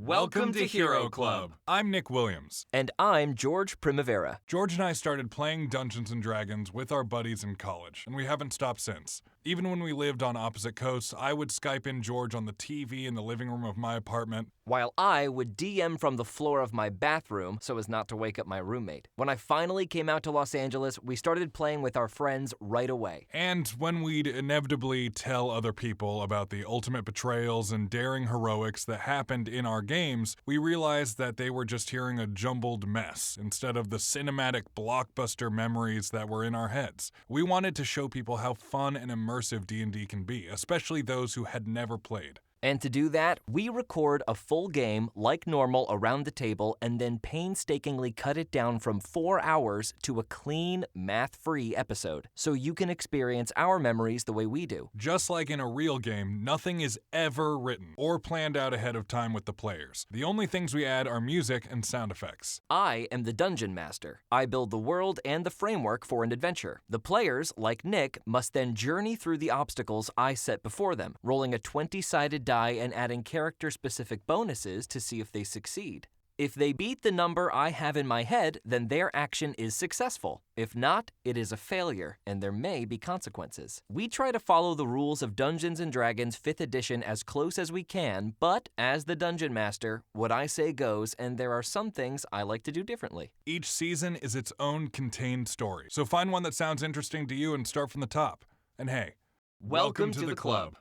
Welcome to Hero Club. I'm Nick Williams. And I'm George Primavera. George and I started playing Dungeons & Dragons with our buddies in college, and we haven't stopped since. Even when we lived on opposite coasts, I would Skype in George on the TV in the living room of my apartment, while I would DM from the floor of my bathroom so as not to wake up my roommate. When I finally came out to Los Angeles, we started playing with our friends right away. And when we'd inevitably tell other people about the ultimate betrayals and daring heroics that happened in our games, we realized that they were just hearing a jumbled mess instead of the cinematic blockbuster memories that were in our heads. We wanted to show people how fun and immersive D&D can be, especially those who had never played. And to do that, we record a full game like normal around the table and then painstakingly cut it down from 4 hours to a clean, math-free episode, so you can experience our memories the way we do. Just like in a real game, nothing is ever written or planned out ahead of time with the players. The only things we add are music and sound effects. I am the Dungeon Master. I build the world and the framework for an adventure. The players, like Nick, must then journey through the obstacles I set before them, rolling a 20-sided die and adding character-specific bonuses to see if they succeed. If they beat the number I have in my head, then their action is successful. If not, it is a failure, and there may be consequences. We try to follow the rules of Dungeons & Dragons 5th edition as close as we can, but as the Dungeon Master, what I say goes, and there are some things I like to do differently. Each season is its own contained story, so find one that sounds interesting to you and start from the top. And hey, welcome to the club.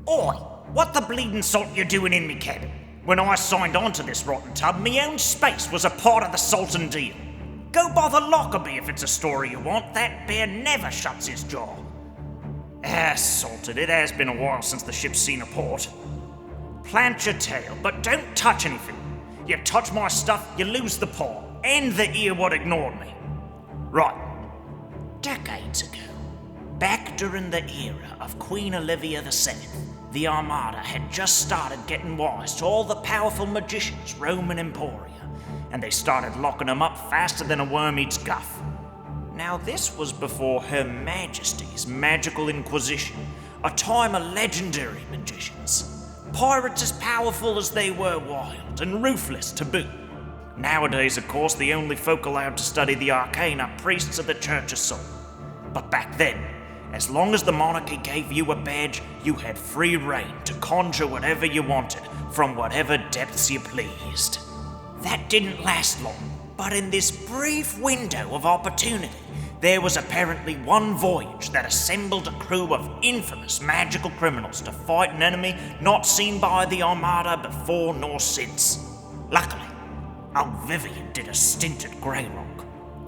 Oi, what the bleeding salt you doing in me cabin? When I signed on to this rotten tub, me own space was a part of the Sultan deal. Go bother Lockerbie if it's a story you want. That bear never shuts his jaw. Salted, it has been a while since the ship's seen a port. Plant your tail, but don't touch anything. You touch my stuff, you lose the paw, and the ear what ignored me. Right. Decades ago, back during the era of Queen Olivia VII, the Armada had just started getting wise to all the powerful magicians roaming Emporia, and they started locking them up faster than a worm eats guff. Now this was before Her Majesty's Magical Inquisition, a time of legendary magicians. Pirates as powerful as they were wild, and ruthless to boot. Nowadays, of course, the only folk allowed to study the arcane are priests of the Church of Soul. But back then, as long as the monarchy gave you a badge, you had free reign to conjure whatever you wanted, from whatever depths you pleased. That didn't last long, but in this brief window of opportunity, there was apparently one voyage that assembled a crew of infamous magical criminals to fight an enemy not seen by the Armada before nor since. Luckily, old Vivian did a stint at Grey Rock.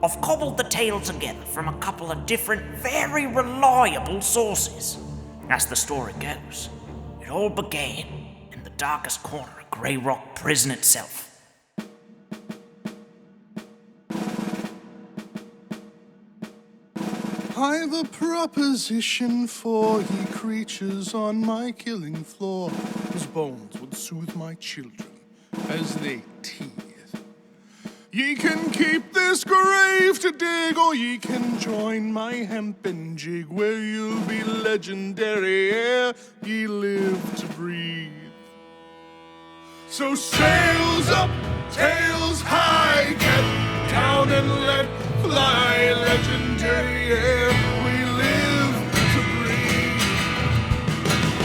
I've cobbled the tale together from a couple of different, very reliable sources. As the story goes, it all began in the darkest corner of Grey Rock Prison itself. I've a proposition for ye creatures on my killing floor, whose bones would soothe my children as they teethe. Ye can keep this grave to dig, or ye can join my hempen jig, where you'll be legendary ere ye live to breathe. So sails up, tails high, get down and let fly, legendary ere we live to breathe.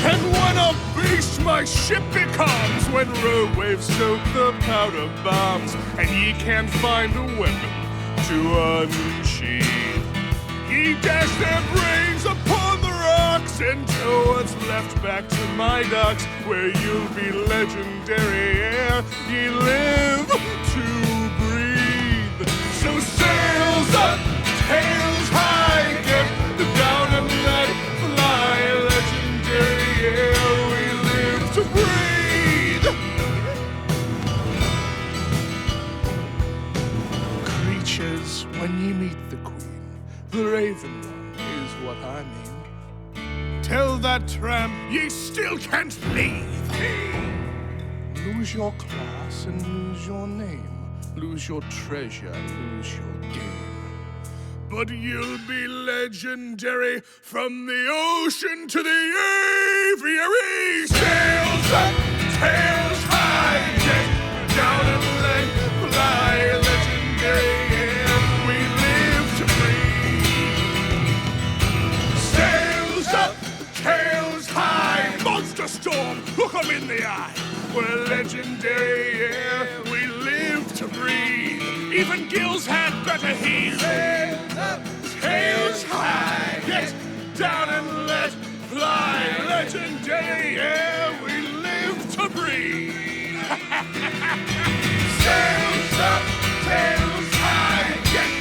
And when a beast my ship becomes, when rogue waves soak the powder bombs, and ye can't find a weapon to unsheathe, ye dash their brains upon the rocks and tow what's left back to my docks, where you'll be legendary ere ye live to breathe. So sails up, tails high, get down and let fly, legendary ere we live to breathe. Creatures, when ye meet the queen, the raven one is what I mean. Tell that tramp ye still can't leave. Lose your class and lose your name. Lose your treasure, lose your game. But you'll be legendary from the ocean to the aviary. Sails up, tails high, get down and let fly, legendary, and we live to breathe. Sails up, tails high, monster storm, look 'em in the eye. We're legendary, yeah, we live to breathe. Even Gills had better heed. Sails up, tails high, get down and let fly, legendary, yeah, we live to breathe. Sails up, tails high, get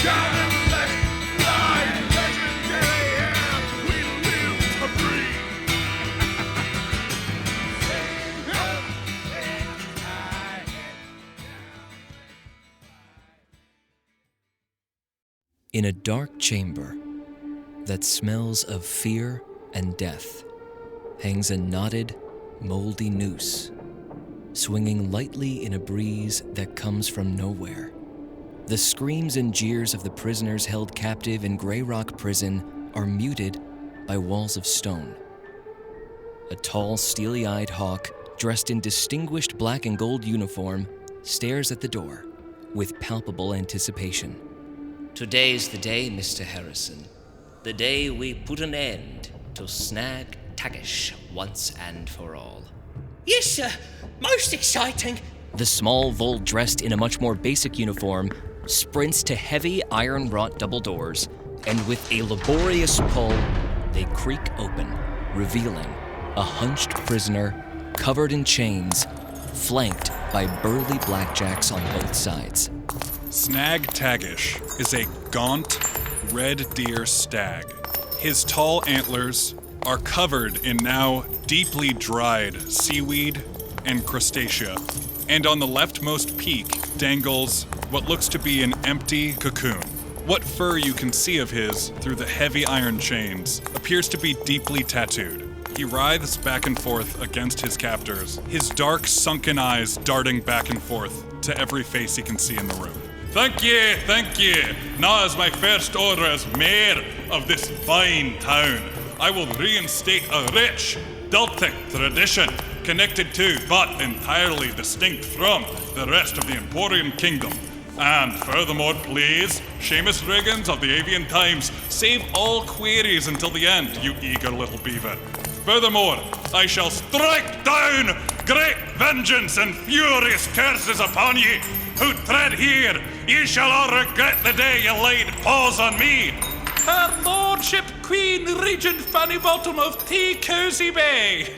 down and let fly, legendary, yeah, we live to breathe. In a dark chamber that smells of fear and death hangs a knotted, moldy noose, swinging lightly in a breeze that comes from nowhere. The screams and jeers of the prisoners held captive in Grey Rock Prison are muted by walls of stone. A tall, steely-eyed hawk, dressed in distinguished black and gold uniform, stares at the door with palpable anticipation. Today's the day, Mr. Harrison. The day we put an end to Snag Taggish once and for all. Yes, sir. Most exciting. The small vole, dressed in a much more basic uniform, sprints to heavy iron-wrought double doors, and with a laborious pull, they creak open, revealing a hunched prisoner covered in chains, flanked by burly blackjacks on both sides. Snag Taggish is a gaunt, red deer stag. His tall antlers are covered in now deeply dried seaweed and crustacea, and on the leftmost peak dangles what looks to be an empty cocoon. What fur you can see of his through the heavy iron chains appears to be deeply tattooed. He writhes back and forth against his captors, his dark, sunken eyes darting back and forth to every face he can see in the room. Thank ye. Now as my first order as mayor of this fine town, I will reinstate a rich Celtic tradition connected to, but entirely distinct from, the rest of the Emporian kingdom. And furthermore, please, Seamus Riggins of the Avian Times, save all queries until the end, you eager little beaver. Furthermore, I shall strike down great vengeance and furious curses upon ye who tread here. Ye shall all regret the day ye laid paws on me. Her Lordship Queen Regent Fanny Bottom of T. Cozy Bay.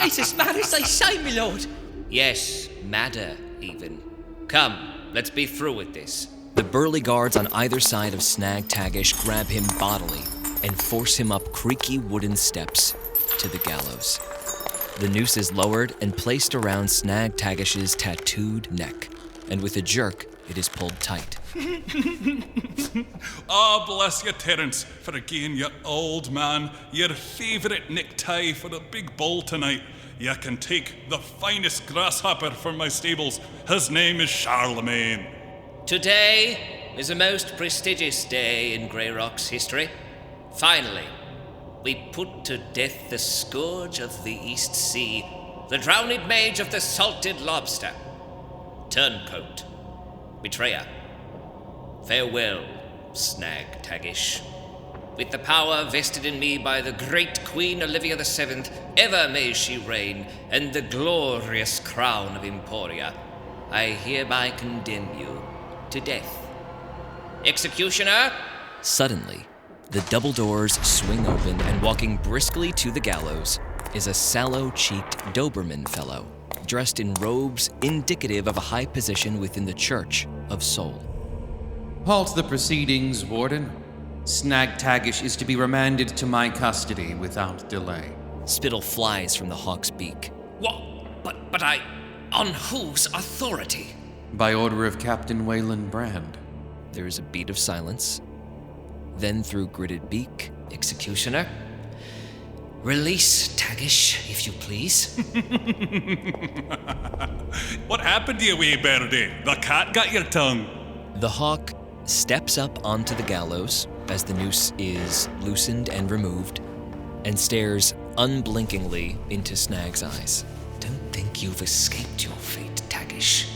It's as mad as they say, my lord. Yes, madder, even. Come, let's be through with this. The burly guards on either side of Snag Taggish grab him bodily and force him up creaky wooden steps to the gallows. The noose is lowered and placed around Snag Taggish's tattooed neck, and with a jerk, it is pulled tight. Ah, bless you, Terence, for again, you old man, your favourite necktie for a big ball tonight. You can take the finest grasshopper from my stables. His name is Charlemagne. Today is a most prestigious day in Grey Rock's history. Finally, we put to death the scourge of the East Sea, the drowned mage of the salted lobster, turncoat, betrayer. Farewell, Snag Taggish. With the power vested in me by the great Queen Olivia VII, ever may she reign, and the glorious crown of Emporia, I hereby condemn you to death. Executioner! Suddenly, the double doors swing open, and walking briskly to the gallows is a sallow-cheeked Doberman fellow, dressed in robes indicative of a high position within the Church of Soul. Halt the proceedings, Warden. Snag Taggish is to be remanded to my custody without delay. Spittle flies from the hawk's beak. What? But I... On whose authority? By order of Captain Wayland Brand. There is a beat of silence. Then through gritted beak, Executioner, release Taggish, if you please. What happened to you, wee birdie? The cat got your tongue. the hawk steps up onto the gallows as the noose is loosened and removed, and stares unblinkingly into Snag's eyes. Don't think you've escaped your fate, Taggish.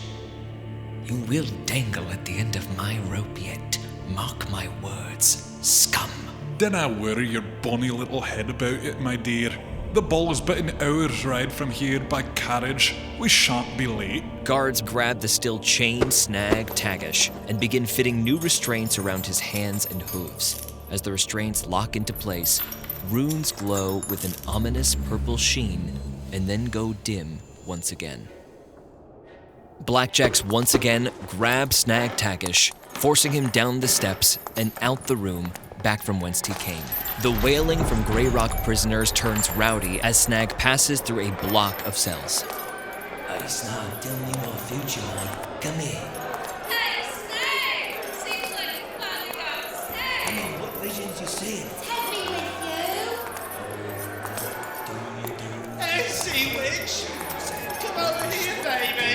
You will dangle at the end of my rope yet. Mark my words, scum. Dinna worry your bonny little head about it, my dear. The ball is but an hour's ride from here by carriage. We shan't be late. Guards grab the still chained Snag Taggish and begin fitting new restraints around his hands and hooves. As the restraints lock into place, runes glow with an ominous purple sheen and then go dim once again. Blackjacks once again grab Snag Taggish, forcing him down the steps and out the room, back from whence he came. The wailing from Grey Rock prisoners turns rowdy as Snag passes through a block of cells. Hey, Snag, tell me my future, man. Come here. Hey, Snag! Seems like you finally got Snag! Come on, what visions you seeing? Take me with you! Hey, Sea Witch! Come over here, baby!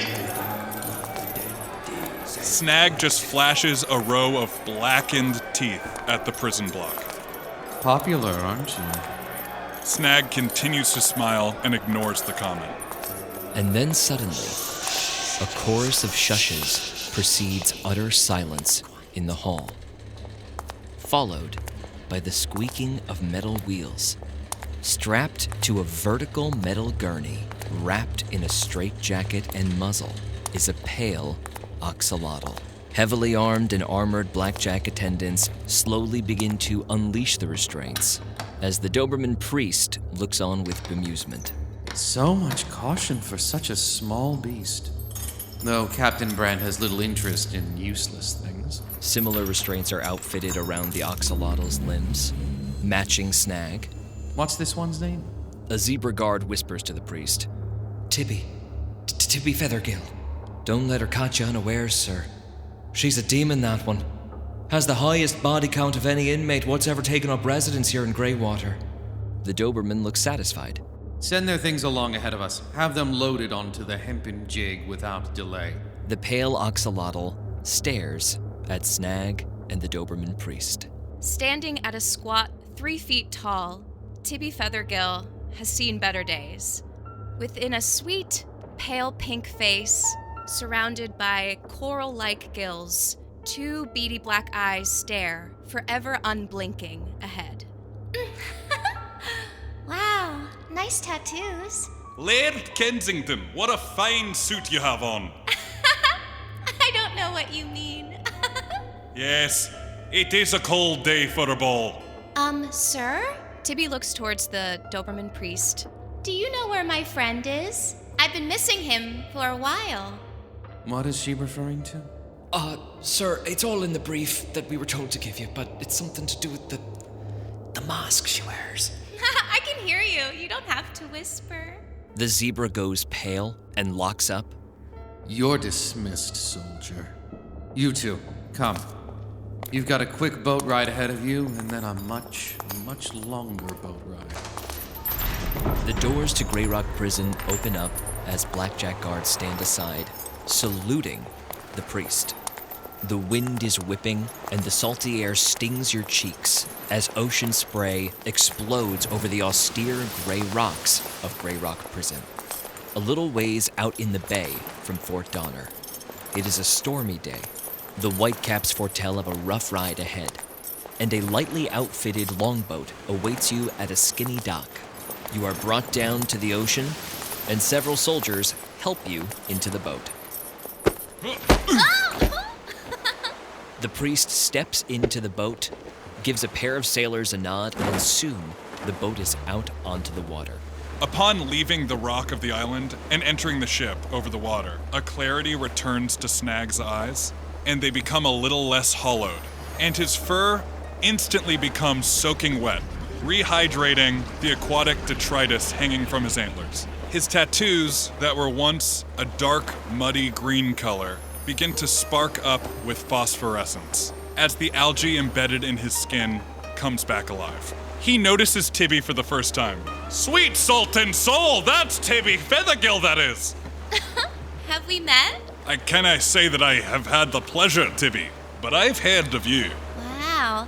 Snag just flashes a row of blackened teeth at the prison block. Popular, aren't you? Snag continues to smile and ignores the comment. And then suddenly, a chorus of shushes precedes utter silence in the hall, followed by the squeaking of metal wheels. Strapped to a vertical metal gurney, wrapped in a straitjacket and muzzle, is a pale axolotl. Heavily armed and armored blackjack attendants slowly begin to unleash the restraints, as the Doberman priest looks on with bemusement. So much caution for such a small beast. Though Captain Brand has little interest in useless things. Similar restraints are outfitted around the axolotl's limbs, matching Snag. What's this one's name? A zebra guard whispers to the priest. Tibby. Tibby Feathergill. Don't let her catch you unawares, sir. She's a demon, that one. Has the highest body count of any inmate what's ever taken up residence here in Greywater. The Doberman looks satisfied. Send their things along ahead of us. Have them loaded onto the Hempen jig without delay. The pale axolotl stares at Snag and the Doberman priest. Standing at a squat 3 feet tall, Tibby Feathergill has seen better days. Within a sweet, pale pink face, surrounded by coral-like gills, 2 beady black eyes stare, forever unblinking, ahead. Wow, nice tattoos. Laird Kensington, what a fine suit you have on. I don't know what you mean. Yes, it is a cold day for a ball. Sir? Tibby looks towards the Doberman priest. Do you know where my friend is? I've been missing him for a while. What is she referring to? Sir, it's all in the brief that we were told to give you, but it's something to do with the mask she wears. I can hear you. You don't have to whisper. The zebra goes pale and locks up. You're dismissed, soldier. You two, come. You've got a quick boat ride ahead of you, and then a much, much longer boat ride. The doors to Grey Rock Prison open up as blackjack guards stand aside, saluting the priest. The wind is whipping, and the salty air stings your cheeks as ocean spray explodes over the austere gray rocks of Grey Rock Prison. A little ways out in the bay from Fort Donner. It is a stormy day. The Whitecaps foretell of a rough ride ahead, and a lightly outfitted longboat awaits you at a skinny dock. You are brought down to the ocean, and several soldiers help you into the boat. The priest steps into the boat, gives a pair of sailors a nod, and soon the boat is out onto the water. Upon leaving the rock of the island and entering the ship over the water, a clarity returns to Snag's eyes, and they become a little less hollowed, and his fur instantly becomes soaking wet, rehydrating the aquatic detritus hanging from his antlers. His tattoos, that were once a dark, muddy green color, begin to spark up with phosphorescence as the algae embedded in his skin comes back alive. He notices Tibby for the first time. Sweet Sultan Soul, that's Tibby Feathergill, that is! Have we met? I cannot say that I have had the pleasure, Tibby, but I've heard of you. Wow,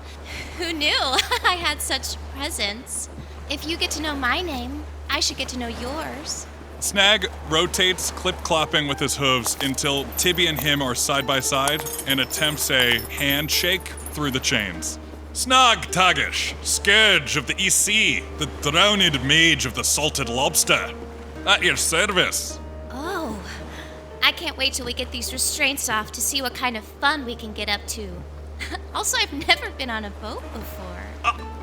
who knew I had such presence? If you get to know my name, I should get to know yours. Snag rotates, clip-clopping with his hooves until Tibby and him are side by side and attempts a handshake through the chains. Snag Taggish, Scourge of the East Sea, the drowned mage of the salted lobster. At your service. Oh, I can't wait till we get these restraints off to see what kind of fun we can get up to. Also, I've never been on a boat before.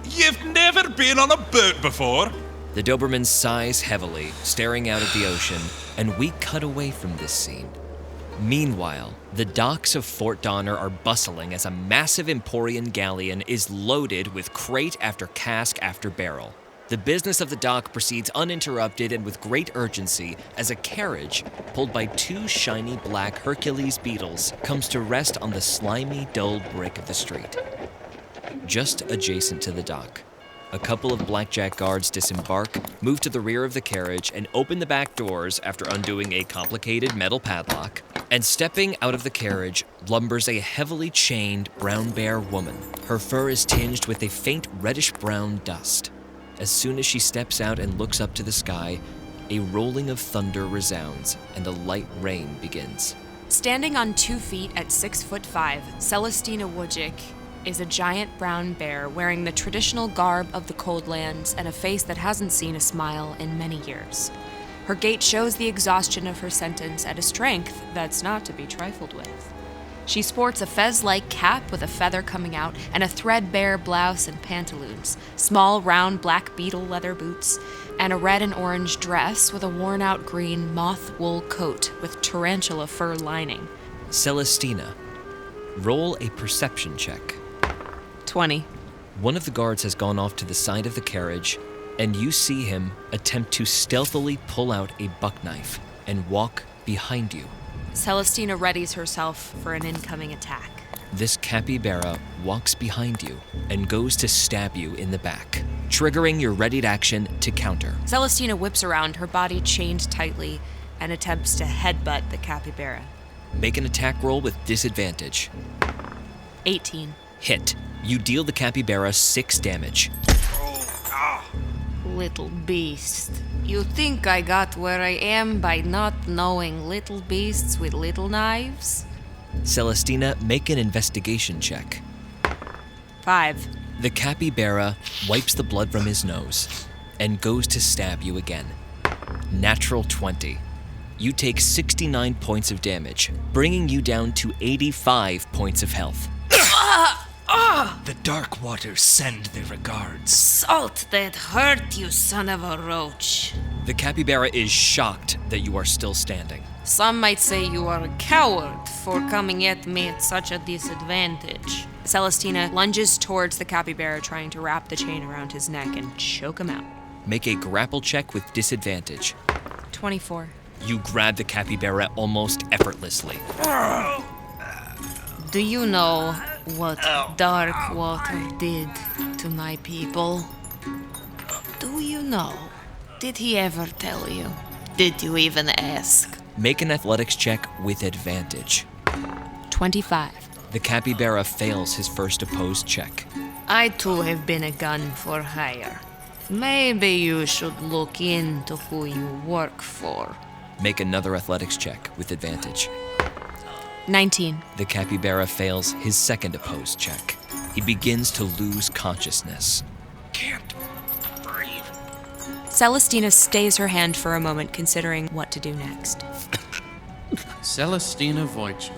You've never been on a boat before? The Doberman sighs heavily, staring out at the ocean, and we cut away from this scene. Meanwhile, the docks of Fort Donner are bustling as a massive Emporian galleon is loaded with crate after cask after barrel. The business of the dock proceeds uninterrupted and with great urgency as a carriage, pulled by two shiny black Hercules beetles, comes to rest on the slimy, dull brick of the street. Just adjacent to the dock, a couple of blackjack guards disembark, move to the rear of the carriage, and open the back doors after undoing a complicated metal padlock. And stepping out of the carriage lumbers a heavily chained brown bear woman. Her fur is tinged with a faint reddish-brown dust. As soon as she steps out and looks up to the sky, a rolling of thunder resounds and a light rain begins. Standing on 2 feet at 6'5", Celestyna Wozcyk is a giant brown bear wearing the traditional garb of the Cold Lands and a face that hasn't seen a smile in many years. Her gait shows the exhaustion of her sentence at a strength that's not to be trifled with. She sports a fez-like cap with a feather coming out and a threadbare blouse and pantaloons, small round black beetle leather boots, and a red and orange dress with a worn-out green moth wool coat with tarantula fur lining. Celestyna, roll a perception check. 20. One of the guards has gone off to the side of the carriage, and you see him attempt to stealthily pull out a buck knife and walk behind you. Celestyna readies herself for an incoming attack. This capybara walks behind you and goes to stab you in the back, triggering your readied action to counter. Celestyna whips around, her body chained tightly, and attempts to headbutt the capybara. Make an attack roll with disadvantage. 18. Hit. You deal the capybara 6 damage. Little beast. You think I got where I am by not knowing little beasts with little knives? Celestyna, make an investigation check. 5. The capybara wipes the blood from his nose and goes to stab you again. Natural 20. You take 69 points of damage, bringing you down to 85 points of health. The Dark Waters send their regards. Salt that hurt, you son of a roach. The capybara is shocked that you are still standing. Some might say you are a coward for coming at me at such a disadvantage. Celestyna lunges towards the capybara, trying to wrap the chain around his neck and choke him out. Make a grapple check with disadvantage. 24. You grab the capybara almost effortlessly. Do you know what Dark Water did to my people? Do you know? Did he ever tell you? Did you even ask? Make an athletics check with advantage. 25. The capybara fails his first opposed check. I too have been a gun for hire. Maybe you should look into who you work for. Make another athletics check with advantage. 19. The capybara fails his second opposed check. He begins to lose consciousness. Can't breathe. Celestyna stays her hand for a moment, considering what to do next. Celestyna Wojcik.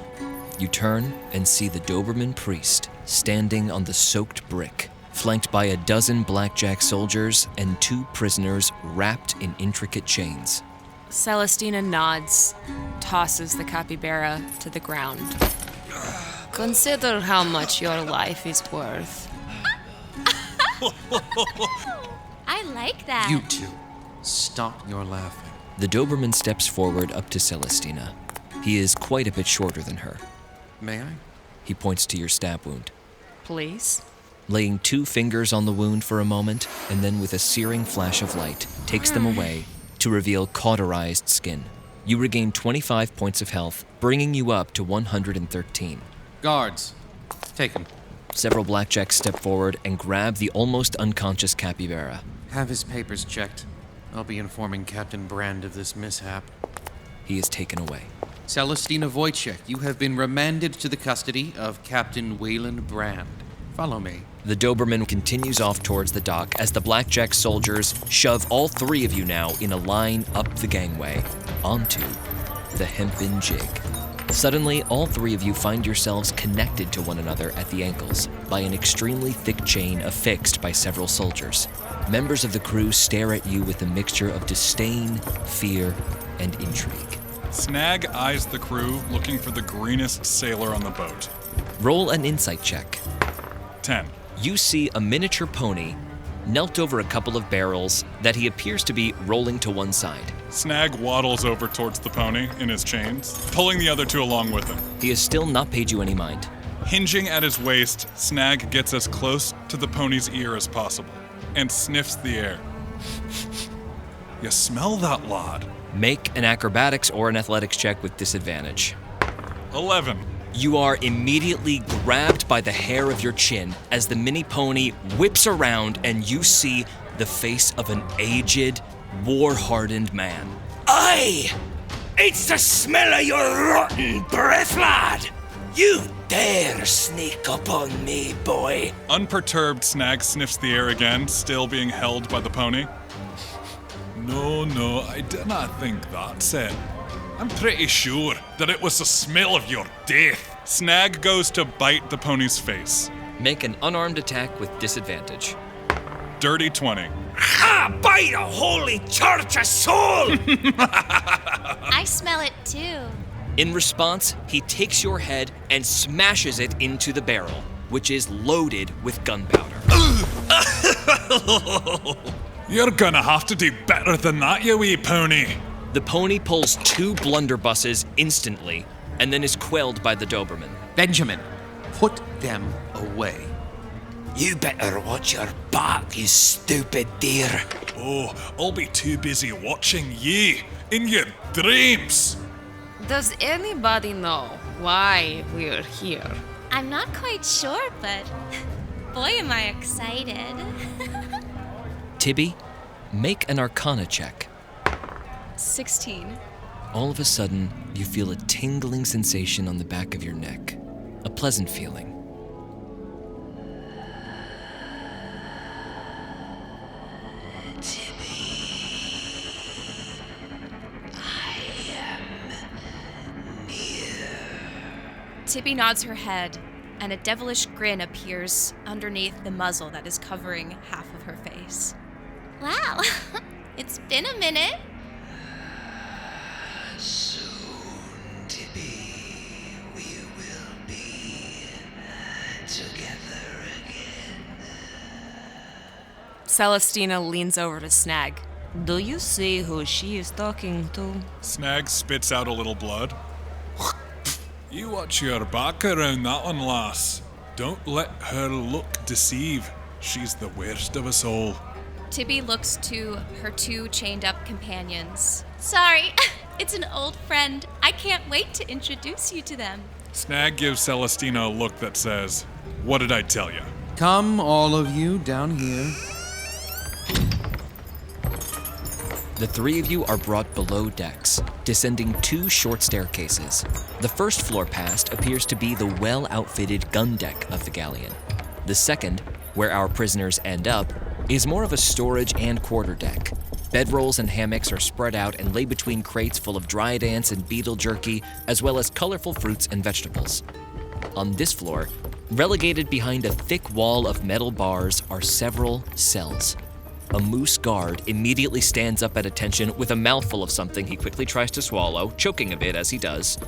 You turn and see the Doberman priest standing on the soaked brick, flanked by a dozen blackjack soldiers and 2 prisoners wrapped in intricate chains. Celestyna nods, tosses the capybara to the ground. Consider how much your life is worth. I like that. You two, stop your laughing. The Doberman steps forward up to Celestyna. He is quite a bit shorter than her. May I? He points to your stab wound. Please? Laying 2 fingers on the wound for a moment, and then with a searing flash of light, takes them away to reveal cauterized skin. You regain 25 points of health, bringing you up to 113. Guards, take him. Several blackjacks step forward and grab the almost unconscious capybara. Have his papers checked. I'll be informing Captain Brand of this mishap. He is taken away. Celestyna Wozcyk, you have been remanded to the custody of Captain Wayland Brand. Follow me. The Doberman continues off towards the dock as the Blackjack soldiers shove all three of you now in a line up the gangway onto the Hempen jig. Suddenly, all three of you find yourselves connected to one another at the ankles by an extremely thick chain affixed by several soldiers. Members of the crew stare at you with a mixture of disdain, fear, and intrigue. Snag eyes the crew, looking for the greenest sailor on the boat. Roll an insight check. 10. You see a miniature pony knelt over a couple of barrels that he appears to be rolling to one side. Snag waddles over towards the pony in his chains, pulling the other two along with him. He has still not paid you any mind. Hinging at his waist, Snag gets as close to the pony's ear as possible and sniffs the air. You smell that, lad? Make an acrobatics or an athletics check with disadvantage. 11. You are immediately grabbed by the hair of your chin as the mini pony whips around and you see the face of an aged, war-hardened man. Aye! It's the smell of your rotten breath, lad! You dare sneak up on me, boy! Unperturbed, Snag sniffs the air again, still being held by the pony. No, I do not think that's it. I'm pretty sure that it was the smell of your death. Snag goes to bite the pony's face. Make an unarmed attack with disadvantage. Dirty 20. Ah, by the holy church of soul! I smell it too. In response, he takes your head and smashes it into the barrel, which is loaded with gunpowder. You're gonna have to do better than that, you wee pony. The pony pulls 2 blunderbusses instantly, and then is quelled by the Doberman. Benjamin, put them away. You better watch your back, you stupid deer. Oh, I'll be too busy watching ye in your dreams. Does anybody know why we're here? I'm not quite sure, but boy, am I excited. Tibby, make an Arcana check. 16. All of a sudden, you feel a tingling sensation on the back of your neck. A pleasant feeling. Tibby nods her head, and a devilish grin appears underneath the muzzle that is covering half of her face. Wow, it's been a minute. Soon, Tibby, we will be together again. Celestyna leans over to Snag. Do you see who she is talking to? Snag spits out a little blood. You watch your back around that one, lass. Don't let her look deceive. She's the worst of us all. Tibby looks to her 2 chained-up companions. Sorry, it's an old friend. I can't wait to introduce you to them. Snag gives Celestyna a look that says, "What did I tell you?" Come, all of you, down here. The 3 of you are brought below decks, descending 2 short staircases. The first floor past appears to be the well-outfitted gun deck of the galleon. The second, where our prisoners end up, is more of a storage and quarterdeck. Bedrolls and hammocks are spread out and lay between crates full of dried ants and beetle jerky, as well as colorful fruits and vegetables. On this floor, relegated behind a thick wall of metal bars, are several cells. A moose guard immediately stands up at attention with a mouthful of something he quickly tries to swallow, choking a bit as he does.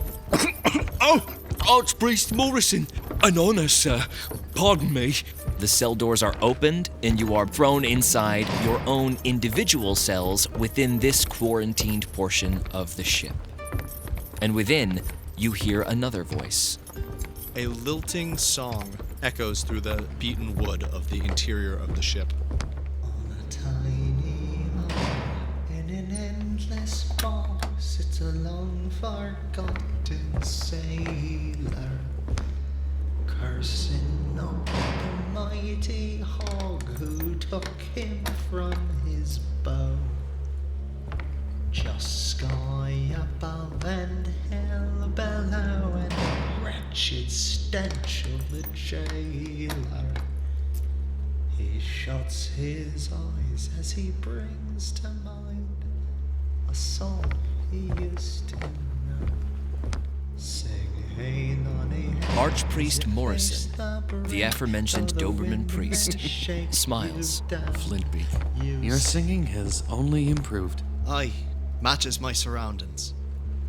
Oh, Archpriest Morrison, an honor, sir. Pardon me. The cell doors are opened, and you are thrown inside your own individual cells within this quarantined portion of the ship. And within, you hear another voice. A lilting song echoes through the beaten wood of the interior of the ship. On a tiny isle in an endless bar sits a long forgotten sailor. cursing on the mighty hog who took him from his bow. Just sky above and hell below, and the wretched stench of the jailer. He shuts his eyes as he brings to mind a song he used to know. Sing, Archpriest Morrison, the aforementioned Doberman priest, smiles. Flintbeak, your singing has only improved. Aye, matches my surroundings.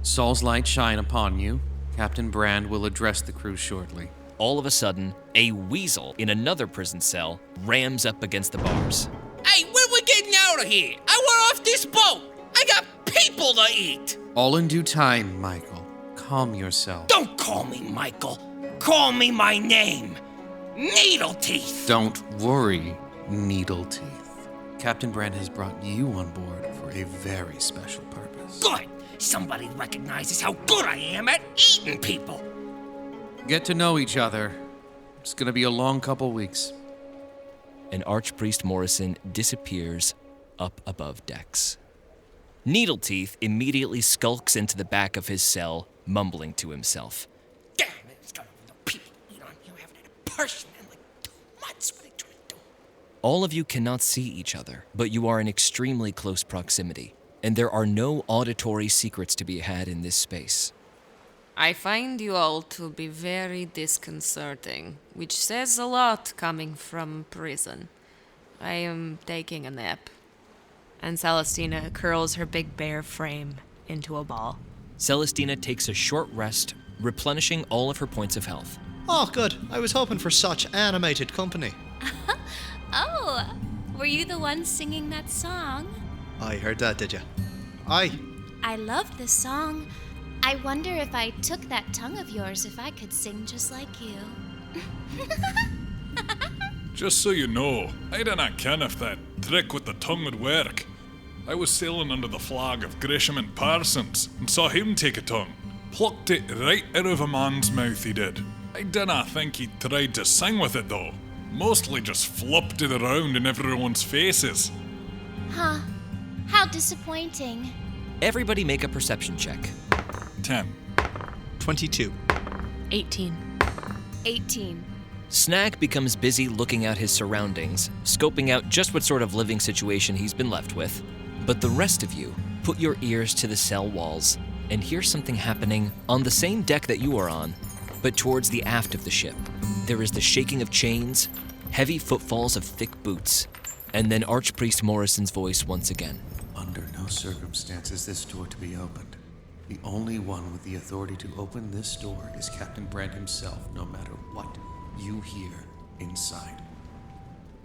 Saul's light shine upon you. Captain Brand will address the crew shortly. All of a sudden, a weasel in another prison cell rams up against the bars. Hey, when we getting out of here? I want off this boat. I got people to eat. All in due time, Michael. Calm yourself. Don't call me Michael. Call me my name. Needleteeth. Don't worry, Needleteeth. Captain Brand has brought you on board for a very special purpose. Good. Somebody recognizes how good I am at eating people. Get to know each other. It's gonna be a long couple weeks. And Archpriest Morrison disappears up above decks. Needleteeth immediately skulks into the back of his cell, mumbling to himself. Damn it, it's got the people eat on you. Haven't had a person in like 2 months. What are you trying to do? All of you cannot see each other, but you are in extremely close proximity, and there are no auditory secrets to be had in this space. I find you all to be very disconcerting, which says a lot coming from prison. I am taking a nap. And Celestyna curls her big bear frame into a ball. Celestyna takes a short rest, replenishing all of her points of health. Oh, good. I was hoping for such animated company. Oh, were you the one singing that song? I heard that, did you? Aye. I loved the song. I wonder if I took that tongue of yours if I could sing just like you. Just so you know, I didn't ken if that trick with the tongue would work. I was sailing under the flag of Gresham and Parsons and saw him take a tongue. Plucked it right out of a man's mouth, he did. I dinna think he tried to sing with it though. Mostly just flopped it around in everyone's faces. Huh. How disappointing. Everybody make a perception check. 10. 22. 18. 18. Snag becomes busy looking at his surroundings, scoping out just what sort of living situation he's been left with. But the rest of you put your ears to the cell walls and hear something happening on the same deck that you are on, but towards the aft of the ship. There is the shaking of chains, heavy footfalls of thick boots, and then Archpriest Morrison's voice once again. Under no circumstance is this door to be opened. The only one with the authority to open this door is Captain Brand himself, no matter what you hear inside.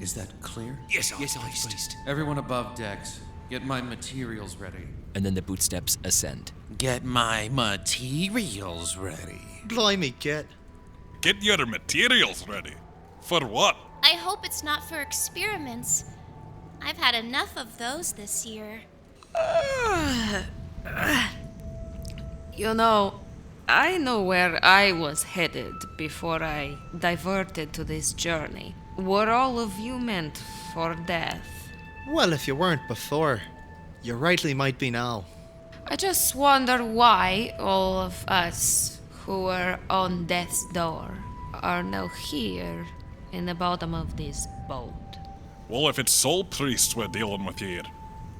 Is that clear? Yes, Archpriest. Everyone above decks, get my materials ready. And then the bootsteps ascend. Get my materials ready. Blimey, get your materials ready. For what? I hope it's not for experiments. I've had enough of those this year. You know, I know where I was headed before I diverted to this journey. Were all of you meant for death? Well, if you weren't before, you rightly might be now. I just wonder why all of us who were on death's door are now here in the bottom of this boat. Well, if it's soul priests we're dealing with here,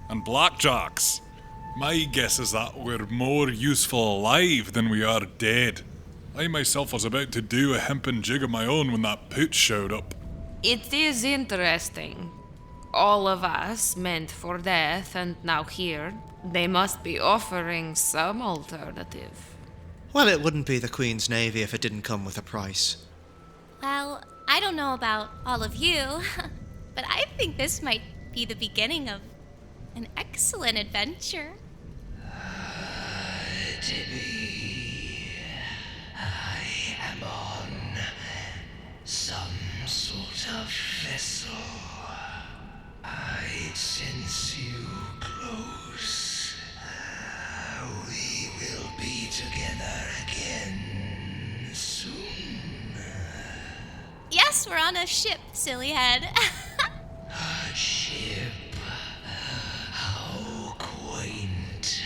and blackjacks, my guess is that we're more useful alive than we are dead. I myself was about to do a hempen jig of my own when that pooch showed up. It is interesting. All of us meant for death and now here. They must be offering some alternative. Well, it wouldn't be the Queen's Navy if it didn't come with a price. Well, I don't know about all of you, but I think this might be the beginning of an excellent adventure. Tibby, I am on some sort of vessel. I sense you close. We will be together again soon. course we're on a ship, silly head. A ship. How quaint.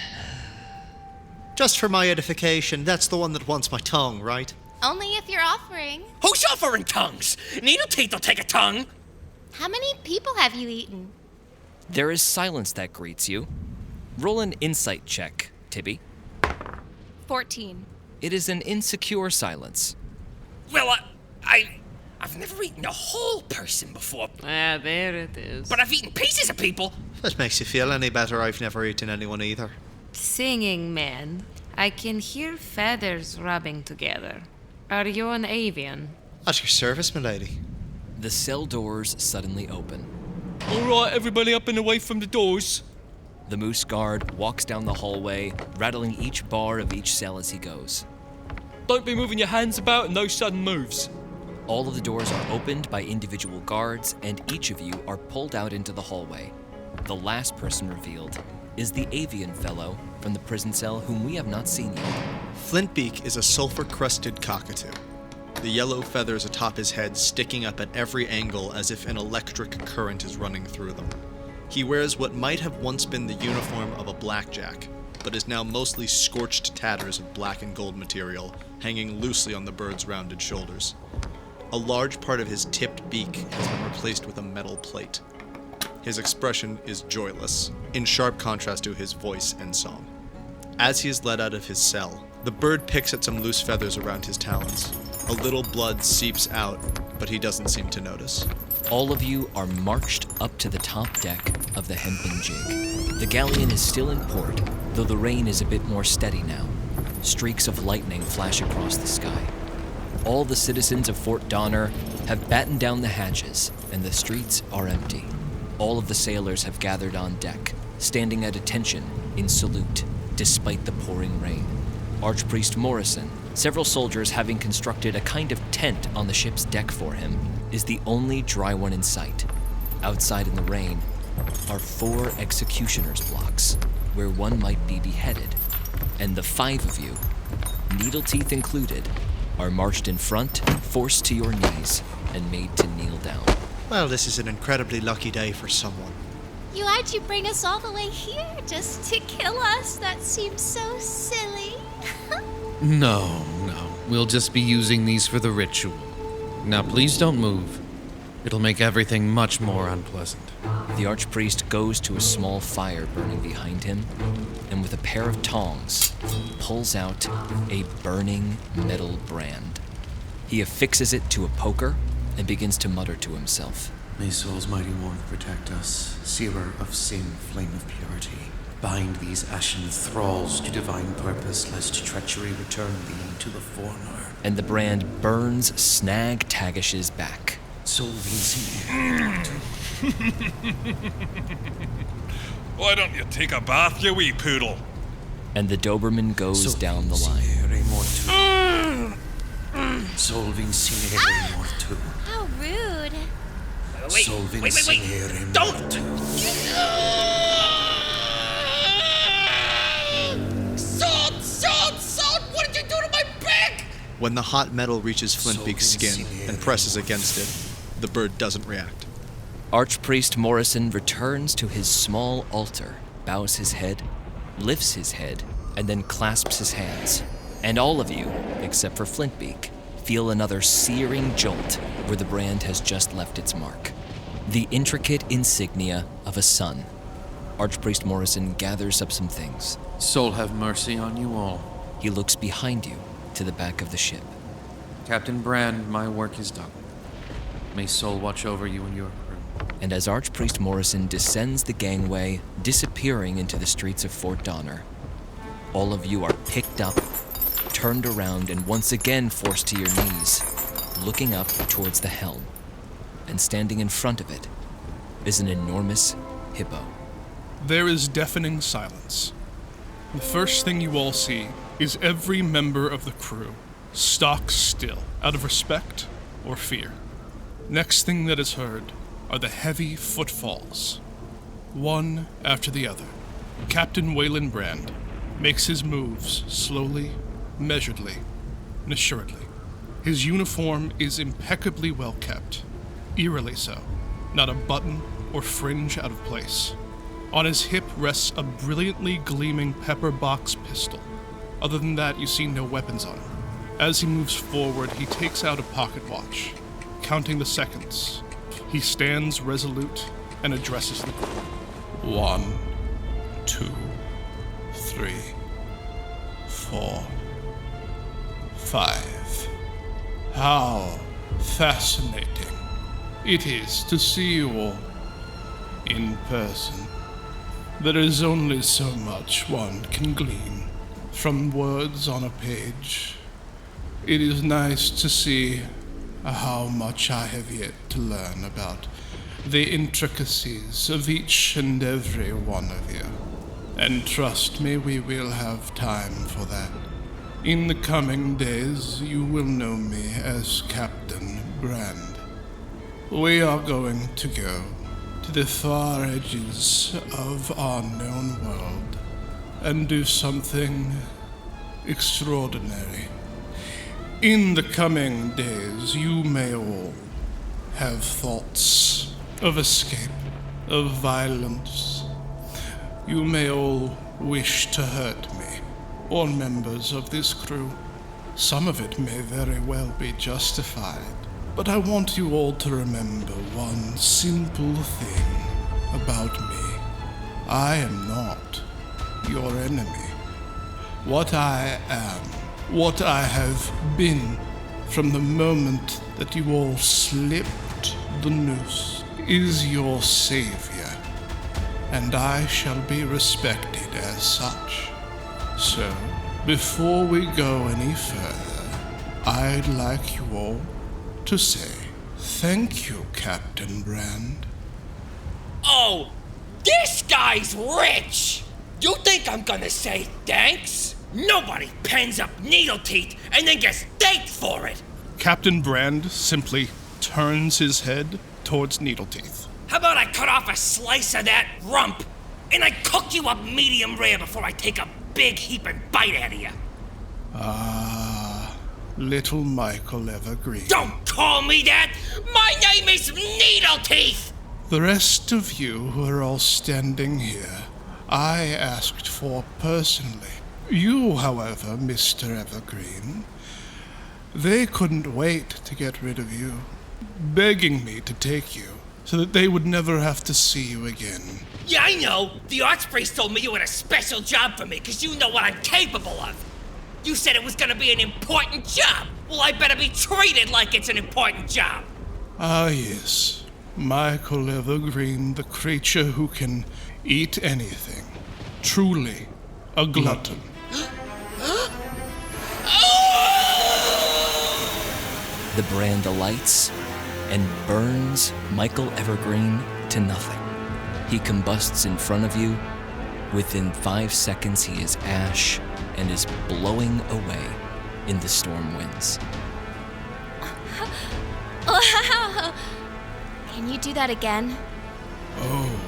Just for my edification, that's the one that wants my tongue, right? Only if you're offering. Who's offering tongues? Needle teeth will take a tongue. How many people have you eaten? There is silence that greets you. Roll an insight check, Tibby. 14. It is an insecure silence. Well, I've never eaten a whole person before. Ah, there it is. But I've eaten pieces of people. If that makes you feel any better, I've never eaten anyone either. Singing man, I can hear feathers rubbing together. Are you an avian? At your service, milady. The cell doors suddenly open. All right, everybody up and away from the doors. The moose guard walks down the hallway, rattling each bar of each cell as he goes. Don't be moving your hands about and no sudden moves. All of the doors are opened by individual guards, and each of you are pulled out into the hallway. The last person revealed is the avian fellow from the prison cell whom we have not seen yet. Flintbeak is a sulfur-crusted cockatoo. The yellow feathers atop his head sticking up at every angle as if an electric current is running through them. He wears what might have once been the uniform of a blackjack, but is now mostly scorched tatters of black and gold material hanging loosely on the bird's rounded shoulders. A large part of his tipped beak has been replaced with a metal plate. His expression is joyless, in sharp contrast to his voice and song. As he is led out of his cell, the bird picks at some loose feathers around his talons. A little blood seeps out, but he doesn't seem to notice. All of you are marched up to the top deck of the Hempen jig. The galleon is still in port, though the rain is a bit more steady now. Streaks of lightning flash across the sky. All the citizens of Fort Donner have battened down the hatches, and the streets are empty. All of the sailors have gathered on deck, standing at attention in salute, despite the pouring rain. Archpriest Morrison, several soldiers having constructed a kind of tent on the ship's deck for him, is the only dry one in sight. Outside in the rain are 4 executioner's blocks, where one might be beheaded, and the 5 of you, needle teeth included, are marched in front, forced to your knees, and made to kneel down. Well, this is an incredibly lucky day for someone. Why'd you bring us all the way here just to kill us? That seems so silly. No. We'll just be using these for the ritual. Now please don't move. It'll make everything much more unpleasant. The Archpriest goes to a small fire burning behind him, and with a pair of tongs, pulls out a burning metal brand. He affixes it to a poker and begins to mutter to himself. May Soul's mighty warmth protect us, searer of sin, flame of purity. Bind these ashen thralls to divine purpose, lest treachery return thee to the foreigner. And the brand burns Snag Taggish's back. Why don't you take a bath, you wee poodle? And the Doberman goes down the line. How rude. Wait. Don't! Salt! What did you do to my back? When the hot metal reaches Flintbeak's skin and presses against it, the bird doesn't react. Archpriest Morrison returns to his small altar, bows his head, lifts his head, and then clasps his hands. And all of you, except for Flintbeak, feel another searing jolt where the brand has just left its mark. The intricate insignia of a sun. Archpriest Morrison gathers up some things. Soul have mercy on you all. He looks behind you to the back of the ship. Captain Brand, my work is done. May Soul watch over you and your crew. And as Archpriest Morrison descends the gangway, disappearing into the streets of Fort Donner, all of you are picked up, turned around, and once again forced to your knees, looking up towards the helm. And standing in front of it is an enormous hippo. There is deafening silence. The first thing you all see is every member of the crew stock still, out of respect or fear. Next thing that is heard are the heavy footfalls, one after the other. Captain Wayland Brand makes his moves slowly, measuredly, and assuredly. His uniform is impeccably well kept, eerily so, not a button or fringe out of place. On his hip rests a brilliantly gleaming pepper box pistol. Other than that, you see no weapons on him. As he moves forward, he takes out a pocket watch, counting the seconds. He stands resolute and addresses the group. 1, 2, 3, 4, 5. How fascinating it is to see you all in person. There is only so much one can glean from words on a page. It is nice to see how much I have yet to learn about the intricacies of each and every one of you. And trust me, we will have time for that. In the coming days, you will know me as Captain Brand. We are going to go to the far edges of our known world and do something extraordinary. In the coming days, you may all have thoughts of escape, of violence. You may all wish to hurt me, or members of this crew. Some of it may very well be justified, but I want you all to remember one simple thing about me. I am not your enemy. What I am, what I have been from the moment that you all slipped the noose, is your savior, and I shall be respected as such. So, before we go any further, I'd like you all to say thank you, Captain Brand. Oh, this guy's rich! You think I'm gonna say thanks? Nobody pens up needle teeth and then gets thanked for it! Captain Brand simply turns his head towards Needleteeth. How about I cut off a slice of that rump and I cook you up medium rare before I take a big heaping bite out of you? Ah, little Michael Evergreen. Don't call me that! My name is Needleteeth! The rest of you who are all standing here, I asked for personally. You, however, Mr. Evergreen, they couldn't wait to get rid of you, begging me to take you so that they would never have to see you again. Yeah, I know. The Archpriest told me you had a special job for me because you know what I'm capable of. You said it was going to be an important job. Well, I better be treated like it's an important job. Ah, yes. Michael Evergreen, the creature who can eat anything. Truly a glutton. The brand alights and burns Michael Evergreen to nothing. He combusts in front of you. Within 5 seconds, he is ash and is blowing away in the storm winds. Wow! Can you do that again? Oh,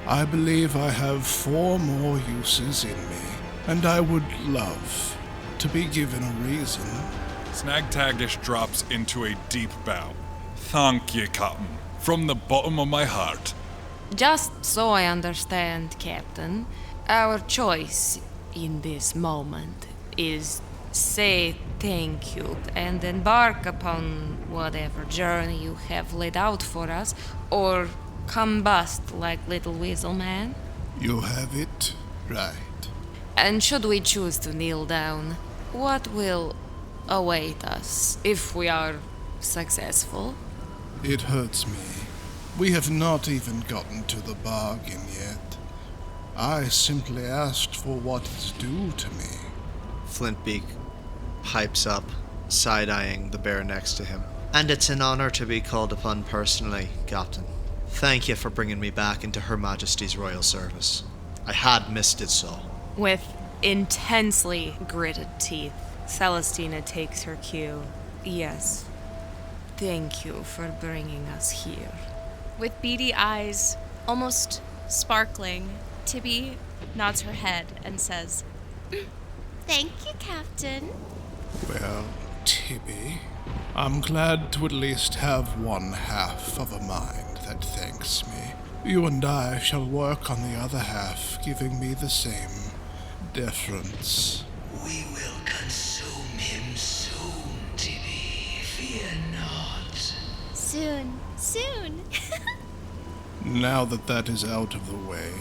I believe I have 4 more uses in me, and I would love to be given a reason. Snag Taggish drops into a deep bow. Thank you, Captain, from the bottom of my heart. Just so I understand, Captain, our choice in this moment is say thank you and embark upon whatever journey you have laid out for us, or combust like Little Weasel Man. You have it right. And should we choose to kneel down, what will await us if we are successful? It hurts me. We have not even gotten to the bargain yet. I simply asked for what is due to me. Flintbeak pipes up, side-eyeing the bear next to him. And it's an honor to be called upon personally, Captain. Thank you for bringing me back into Her Majesty's royal service. I had missed it so. With intensely gritted teeth, Celestyna takes her cue. Yes. Thank you for bringing us here. With beady eyes, almost sparkling, Tibby nods her head and says, Thank you, Captain. Well, Tibby. I'm glad to at least have one half of a mind that thanks me. You and I shall work on the other half, giving me the same deference. We will consume him soon, Tibby. Fear not. Soon. Now that is out of the way,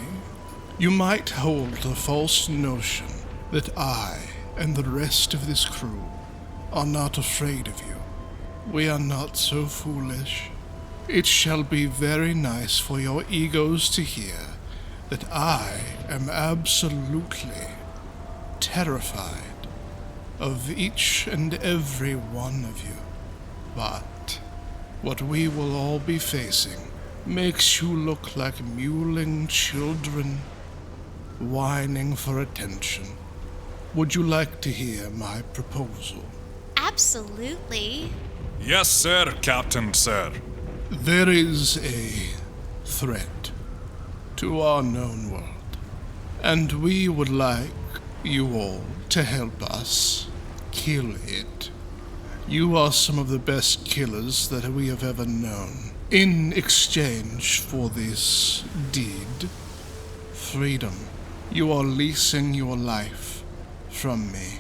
you might hold the false notion that I and the rest of this crew are not afraid of you. We are not so foolish. It shall be very nice for your egos to hear that I am absolutely terrified of each and every one of you. But what we will all be facing makes you look like mewling children, whining for attention. Would you like to hear my proposal? Absolutely. Yes, sir, Captain, sir. There is a threat to our known world, and we would like you all to help us kill it. You are some of the best killers that we have ever known. In exchange for this deed, freedom, you are leasing your life from me.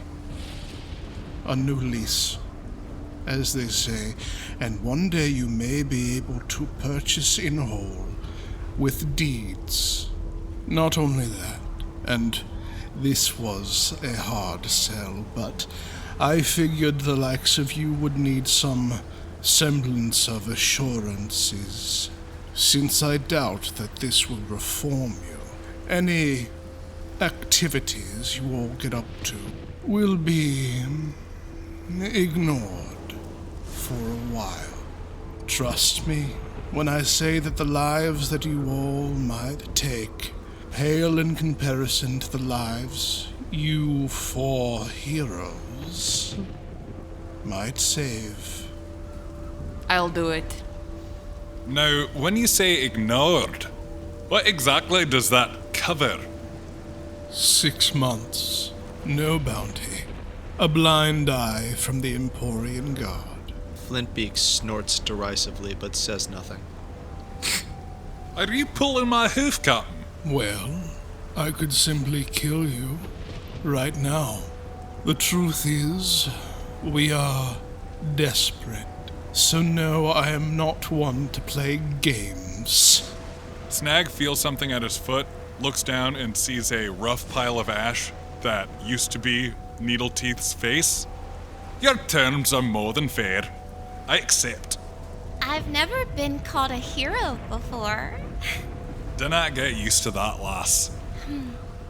A new lease, as they say, and one day you may be able to purchase in whole with deeds. Not only that, and this was a hard sell, but I figured the likes of you would need some semblance of assurances, since I doubt that this will reform you. Any activities you all get up to will be ignored for a while. Trust me when I say that the lives that you all might take pale in comparison to the lives you 4 heroes might save. I'll do it. Now, when you say ignored, what exactly does that cover? 6 months, no bounty, a blind eye from the Emporian guard. Flintbeak snorts derisively but says nothing. Are you pulling my hoof, Captain? Well, I could simply kill you right now. The truth is, we are desperate. So no, I am not one to play games. Snag feels something at his foot, looks down and sees a rough pile of ash that used to be Needleteeth's face. Your terms are more than fair. I accept. I've never been called a hero before. Do not get used to that, lass.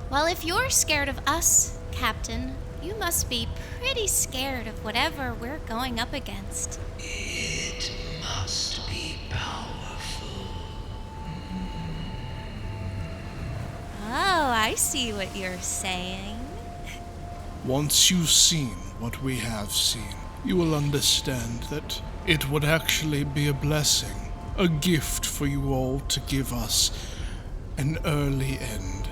Well, if you're scared of us, Captain, you must be pretty scared of whatever we're going up against. It must be powerful. Oh, I see what you're saying. Once you've seen what we have seen, you will understand that it would actually be a blessing, a gift for you all to give us an early end.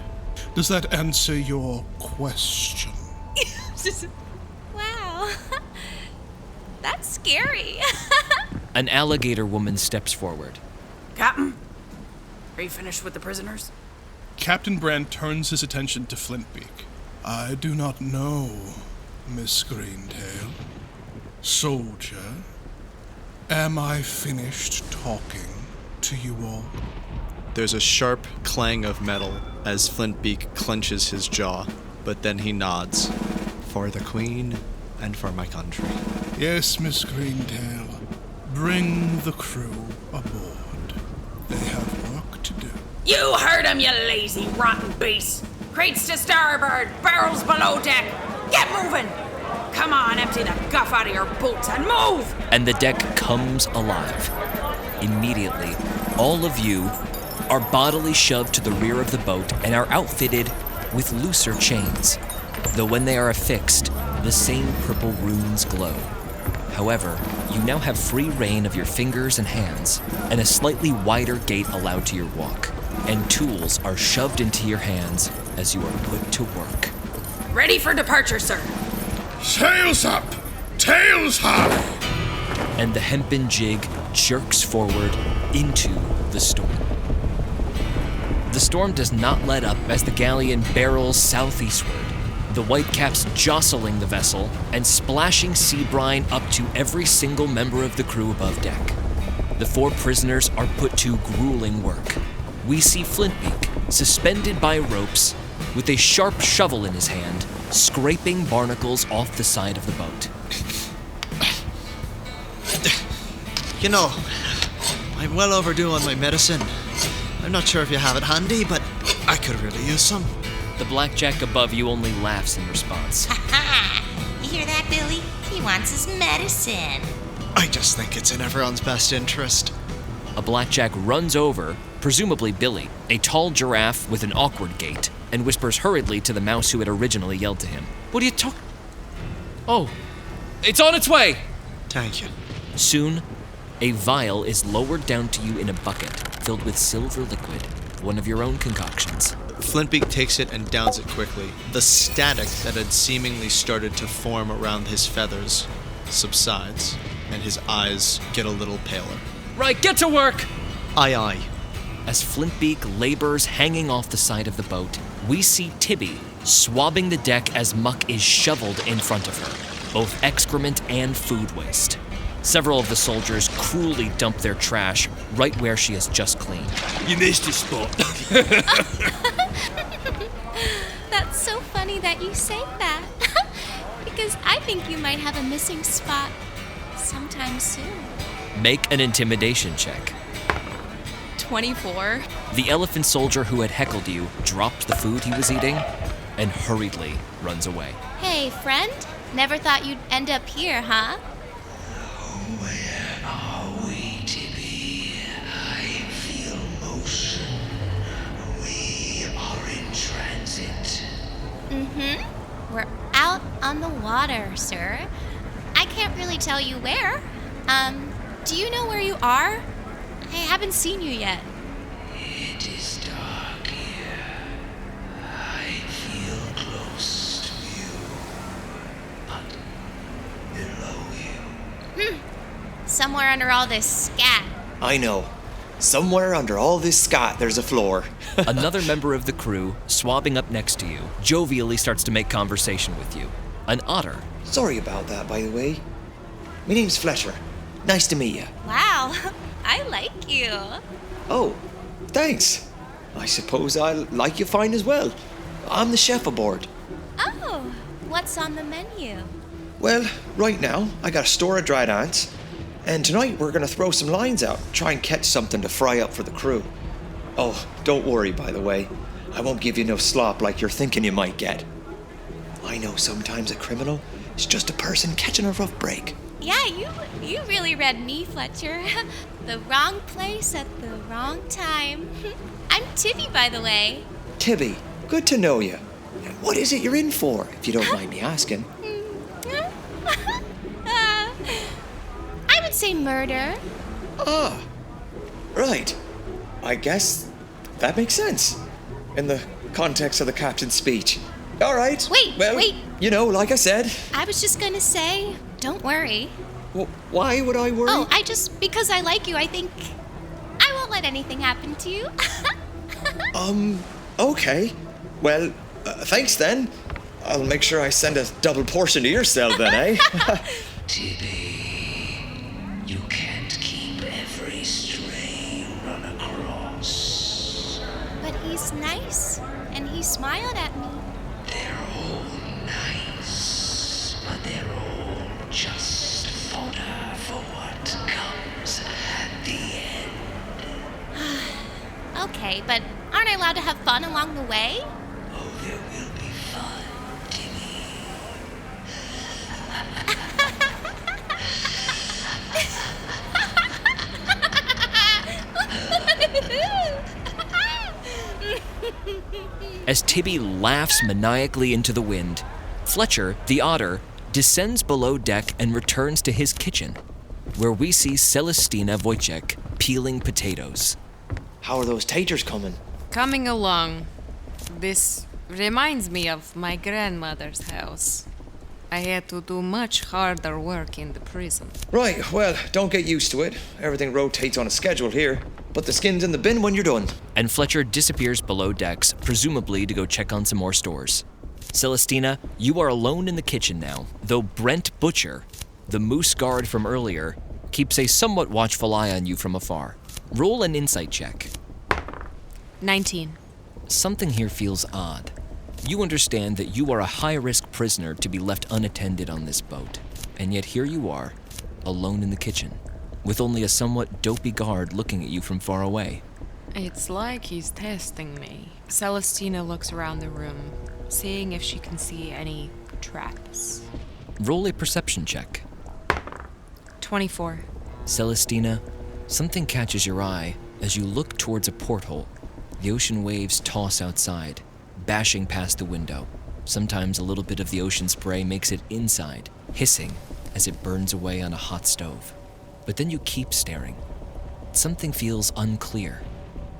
Does that answer your question? Wow. That's scary. An alligator woman steps forward. Captain, are you finished with the prisoners? Captain Brand turns his attention to Flintbeak. I do not know, Miss Greentail. Soldier, am I finished talking to you all? There's a sharp clang of metal as Flintbeak clenches his jaw, but then he nods. For the Queen and for my country. Yes, Miss Greentail. Bring the crew aboard. They have work to do. You heard him, you lazy, rotten beast! Crates to starboard, barrels below deck! Get moving! Come on, empty the guff out of your boots and move! And the deck comes alive. Immediately, all of you are bodily shoved to the rear of the boat and are outfitted with looser chains. Though when they are affixed, the same purple runes glow. However, you now have free rein of your fingers and hands, and a slightly wider gait allowed to your walk, and tools are shoved into your hands as you are put to work. Ready for departure, sir. Sails up! tails high! And the hempen jig jerks forward into the storm. The storm does not let up as the galleon barrels southeastward, the whitecaps jostling the vessel and splashing sea brine up to every single member of the crew above deck. The 4 prisoners are put to grueling work. We see Flintbeak, suspended by ropes, with a sharp shovel in his hand, scraping barnacles off the side of the boat. You know, I'm well overdue on my medicine. I'm not sure if you have it handy, but I could really use some. The blackjack above you only laughs in response. You hear that, Billy? He wants his medicine. I just think it's in everyone's best interest. A blackjack runs over, presumably Billy, a tall giraffe with an awkward gait, and whispers hurriedly to the mouse who had originally yelled to him. What are you talking? Oh, it's on its way! Thank you. Soon, a vial is lowered down to you in a bucket filled with silver liquid, one of your own concoctions. Flintbeak takes it and downs it quickly. The static that had seemingly started to form around his feathers subsides, and his eyes get a little paler. Right, get to work! Aye, aye. As Flintbeak labors hanging off the side of the boat, we see Tibby swabbing the deck as muck is shoveled in front of her, both excrement and food waste. Several of the soldiers cruelly dump their trash right where she has just cleaned. You missed your spot. That's so funny that you say that. Because I think you might have a missing spot sometime soon. Make an intimidation check. 24. The elephant soldier who had heckled you dropped the food he was eating and hurriedly runs away. Hey, friend. Never thought you'd end up here, huh? Where are we, Tibby? I feel motion. We are in transit. Mm-hmm. We're out on the water, sir. I can't really tell you where. Do you know where you are? I haven't seen you yet. It is dark here. I feel close to you, but below you. Somewhere under all this scat. I know. Somewhere under all this scot, there's a floor. Another member of the crew, swabbing up next to you, jovially starts to make conversation with you. An otter. Sorry about that, by the way. My name's Fletcher. Nice to meet you. Wow, I like you. Oh, thanks. I suppose I like you fine as well. I'm the chef aboard. Oh, what's on the menu? Well, right now, I got a store of dried ants, and tonight we're gonna throw some lines out, try and catch something to fry up for the crew. Oh, don't worry, by the way. I won't give you no slop like you're thinking you might get. I know sometimes a criminal is just a person catching a rough break. Yeah, you really read me, Fletcher. The wrong place at the wrong time. I'm Tibby, by the way. Tibby, good to know you. What is it you're in for, if you don't mind me asking? I would say murder. Ah, right. I guess that makes sense in the context of the captain's speech. All right. Wait. You know, like I said. I was just gonna say, don't worry. Well, why would I worry? Oh, because I like you, I think I won't let anything happen to you. Okay. Well, thanks then. I'll make sure I send a double portion to your cell then, eh? Tibby, you can't keep every stray you run across. But he's nice, and he smiled at me. They're all nice, but they're all just fodder for what comes at the end. Okay, but aren't I allowed to have fun along the way? Oh, there will be fun, Tibby. As Tibby laughs maniacally into the wind, Fletcher, the otter, descends below deck and returns to his kitchen, where we see Celestyna Wozcyk peeling potatoes. How are those taters coming? Coming along. This reminds me of my grandmother's house. I had to do much harder work in the prison. Right, well, don't get used to it. Everything rotates on a schedule here. Put the skins in the bin when you're done. And Fletcher disappears below decks, presumably to go check on some more stores. Celestyna, you are alone in the kitchen now, though Brent Butcher, the moose guard from earlier, keeps a somewhat watchful eye on you from afar. Roll an insight check. 19. Something here feels odd. You understand that you are a high-risk prisoner to be left unattended on this boat, and yet here you are, alone in the kitchen, with only a somewhat dopey guard looking at you from far away. It's like he's testing me. Celestyna looks around the room, seeing if she can see any traps. Roll a perception check. 24. Celestyna, something catches your eye as you look towards a porthole. The ocean waves toss outside, bashing past the window. Sometimes a little bit of the ocean spray makes it inside, hissing as it burns away on a hot stove. But then you keep staring. Something feels unclear,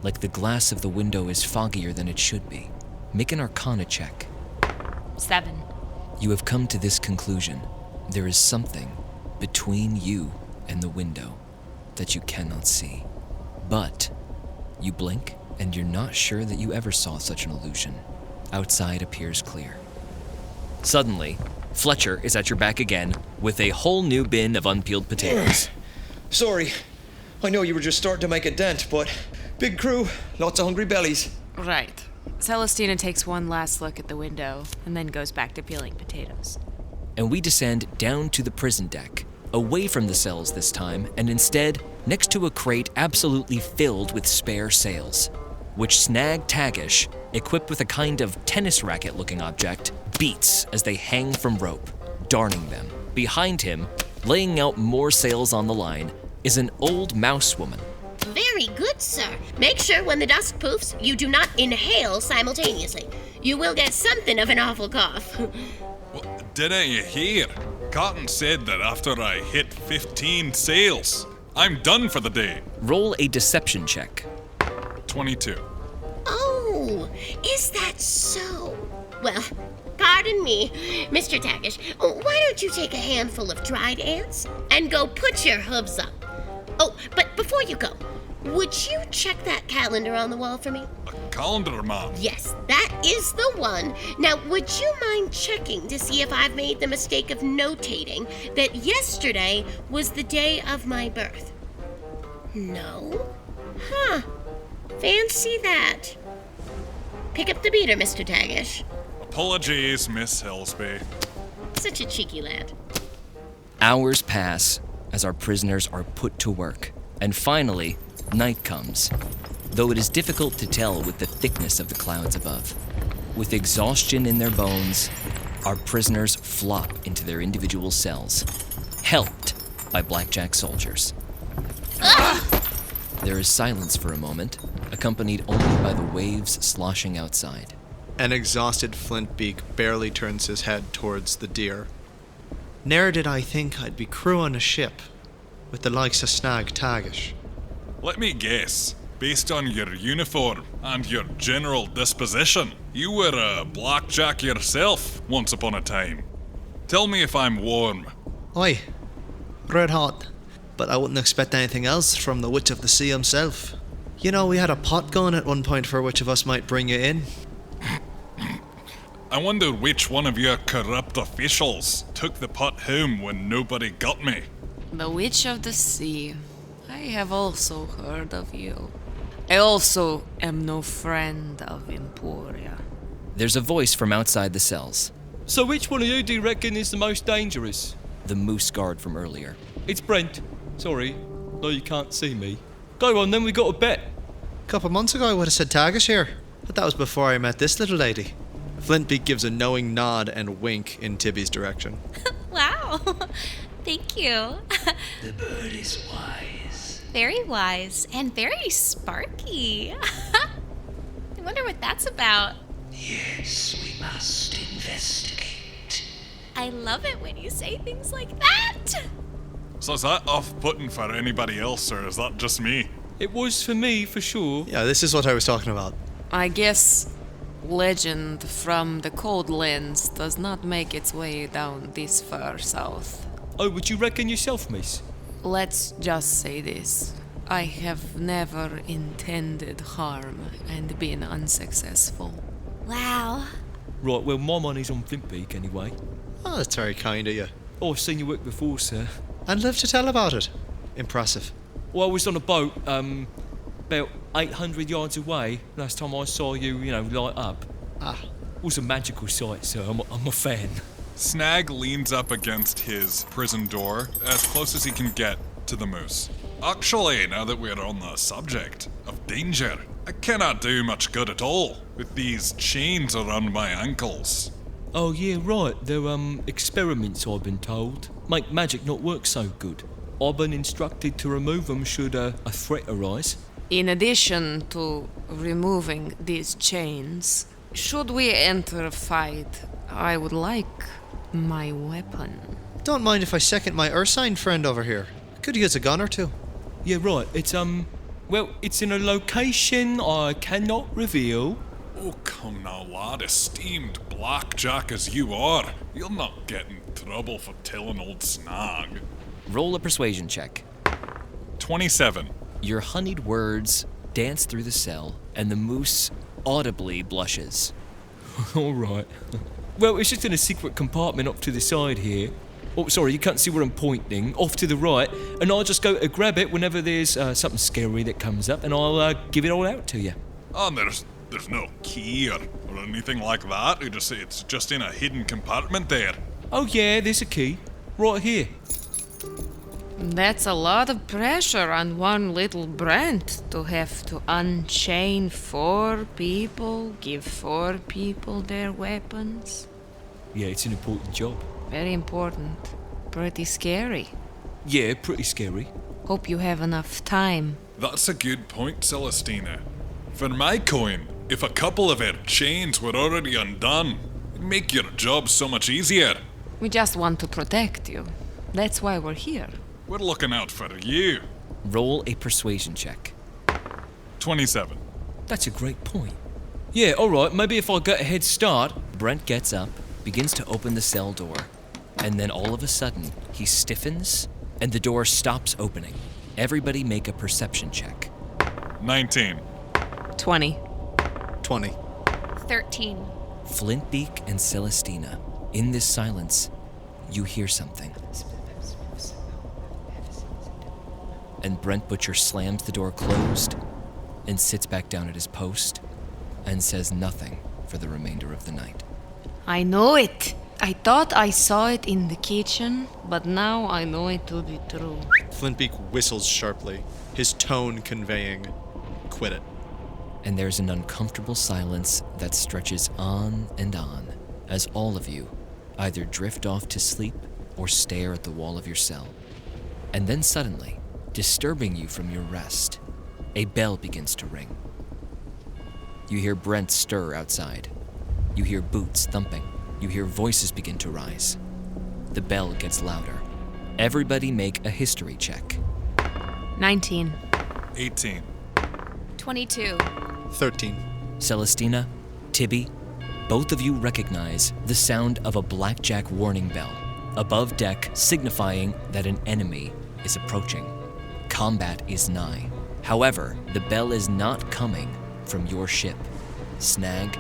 like the glass of the window is foggier than it should be. Make an Arcana check. 7. You have come to this conclusion. There is something between you and the window that you cannot see. But you blink, and you're not sure that you ever saw such an illusion. Outside appears clear. Suddenly, Fletcher is at your back again with a whole new bin of unpeeled potatoes. Sorry. I know you were just starting to make a dent, but big crew, lots of hungry bellies. Right. Celestyna takes one last look at the window and then goes back to peeling potatoes. And we descend down to the prison deck, away from the cells this time, and instead next to a crate absolutely filled with spare sails, which Snag Taggish, equipped with a kind of tennis racket-looking object, beats as they hang from rope, darning them. Behind him, laying out more sails on the line, is an old mouse woman. Very good, sir. Make sure when the dust poofs, you do not inhale simultaneously. You will get something of an awful cough. Didn't you hear? Cotton said that after I hit 15 sails, I'm done for the day. Roll a deception check. 22. Oh, is that so? Well, pardon me, Mr. Taggish. Why don't you take a handful of dried ants and go put your hooves up? Oh, but before you go, would you check that calendar on the wall for me? Calendar, Mom? Yes, that is the one. Now, would you mind checking to see if I've made the mistake of notating that yesterday was the day of my birth? No? Huh. Fancy that. Pick up the beater, Mr. Taggish. Apologies, Miss Hillsby. Such a cheeky lad. Hours pass as our prisoners are put to work, and finally, night comes, though it is difficult to tell with the thickness of the clouds above. With exhaustion in their bones, our prisoners flop into their individual cells, helped by blackjack soldiers. There is silence for a moment, accompanied only by the waves sloshing outside. An exhausted Flintbeak barely turns his head towards the deer. Ne'er did I think I'd be crew on a ship with the likes of Snag Taggish. Let me guess, based on your uniform and your general disposition, you were a blackjack yourself once upon a time. Tell me if I'm warm. Aye, red hot. But I wouldn't expect anything else from the Witch of the Sea himself. You know, we had a pot going at one point for which of us might bring you in. I wonder which one of your corrupt officials took the pot home when nobody got me. The Witch of the Sea. I have also heard of you. I also am no friend of Emporia. There's a voice from outside the cells. So which one of you do you reckon is the most dangerous? The moose guard from earlier. It's Brent. Sorry. No, you can't see me. Go on then, we got a bet. A couple months ago I would have said Taggish here, but that was before I met this little lady. Flintbeak gives a knowing nod and wink in Tibby's direction. Wow. Thank you. The bird is wise. Very wise and very sparky. I wonder what that's about. Yes, we must investigate. I love it when you say things like that. So is that off-putting for anybody else, or is that just me? It was for me, for sure. Yeah, this is what I was talking about. I guess legend from the cold lands does not make its way down this far south. Oh, would you reckon yourself, miss? Let's just say this. I have never intended harm and been unsuccessful. Wow. Right, well, my money's on Flintbeak anyway. Oh, that's very kind of you. Oh, I've seen you work before, sir. And live to tell about it. Impressive. Well, I was on a boat, about 800 yards away last time I saw you, light up. Ah. It was a magical sight, sir. I'm a fan. Snag leans up against his prison door as close as he can get to the moose. Actually, now that we're on the subject of danger, I cannot do much good at all with these chains around my ankles. Oh, yeah, right. They're, experiments, I've been told. Make magic not work so good. I've been instructed to remove them should a threat arise. In addition to removing these chains, should we enter a fight, I would like my weapon. Don't mind if I second my Ursine friend over here. Could use a gun or two. Yeah, right. It's, well, it's in a location I cannot reveal. Oh, come now, lad. Esteemed blackjack as you are, you'll not get in trouble for telling old Snag. Roll a persuasion check. 27. Your honeyed words dance through the cell, and the moose audibly blushes. All right. Well, it's just in a secret compartment up to the side here. Oh, sorry, you can't see where I'm pointing. Off to the right, and I'll just go to grab it whenever there's something scary that comes up, and I'll give it all out to you. Oh, and there's no key or anything like that. It's just in a hidden compartment there. Oh yeah, there's a key. Right here. That's a lot of pressure on one little Brent to have to unchain 4 people, give 4 people their weapons. Yeah, it's an important job. Very important. Pretty scary. Yeah, pretty scary. Hope you have enough time. That's a good point, Celestyna. For my coin, if a couple of our chains were already undone, it'd make your job so much easier. We just want to protect you. That's why we're here. We're looking out for you. Roll a persuasion check. 27. That's a great point. Yeah, alright, maybe if I get a head start. Brent gets up, begins to open the cell door, and then all of a sudden, he stiffens, and the door stops opening. Everybody make a perception check. 19. 20. 20. 13. Flintbeak and Celestyna, in this silence, you hear something. And Brent Butcher slams the door closed and sits back down at his post and says nothing for the remainder of the night. I know it. I thought I saw it in the kitchen, but now I know it to be true. Flintbeak whistles sharply, his tone conveying, quit it. And there's an uncomfortable silence that stretches on and on as all of you either drift off to sleep or stare at the wall of your cell. And then suddenly, disturbing you from your rest, a bell begins to ring. You hear Brent stir outside. You hear boots thumping. You hear voices begin to rise. The bell gets louder. Everybody make a history check. 19. 18. 22. 13. Celestyna, Tibby, both of you recognize the sound of a blackjack warning bell above deck, signifying that an enemy is approaching. Combat is nigh. However, the bell is not coming from your ship. Snag,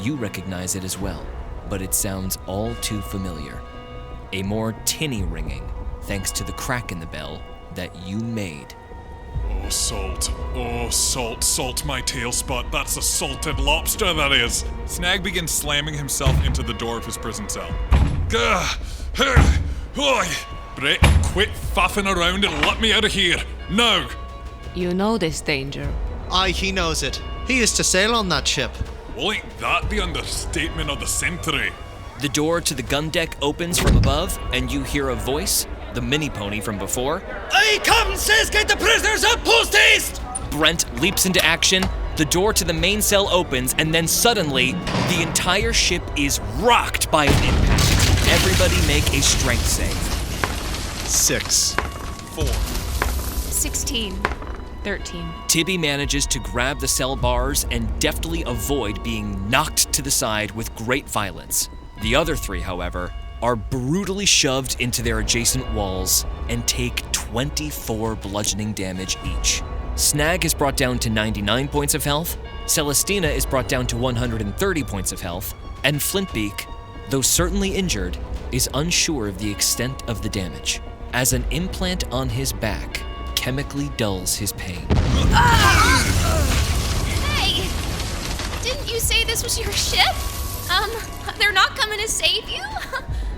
you recognize it as well, but it sounds all too familiar. A more tinny ringing, thanks to the crack in the bell that you made. Oh, salt. Oh, salt, salt my tail spot. That's a salted lobster, that is. Snag begins slamming himself into the door of his prison cell. Gah! Oi! Brett, quit faffing around and let me out of here. Now! You know this danger. Aye, he knows it. He used to sail on that ship. Well, ain't that the understatement of the century? The door to the gun deck opens from above, and you hear a voice, the mini pony from before. I come, says get the prisoners up post haste! Brent leaps into action, the door to the main cell opens, and then suddenly, the entire ship is rocked by an impact. Everybody make a strength save. 6. 4. 16. 13. Tibby manages to grab the cell bars and deftly avoid being knocked to the side with great violence. The other three, however, are brutally shoved into their adjacent walls and take 24 bludgeoning damage each. Snag is brought down to 99 points of health, Celestyna is brought down to 130 points of health, and Flintbeak, though certainly injured, is unsure of the extent of the damage, as an implant on his back chemically dulls his pain. Hey! Didn't you say this was your ship? They're not coming to save you?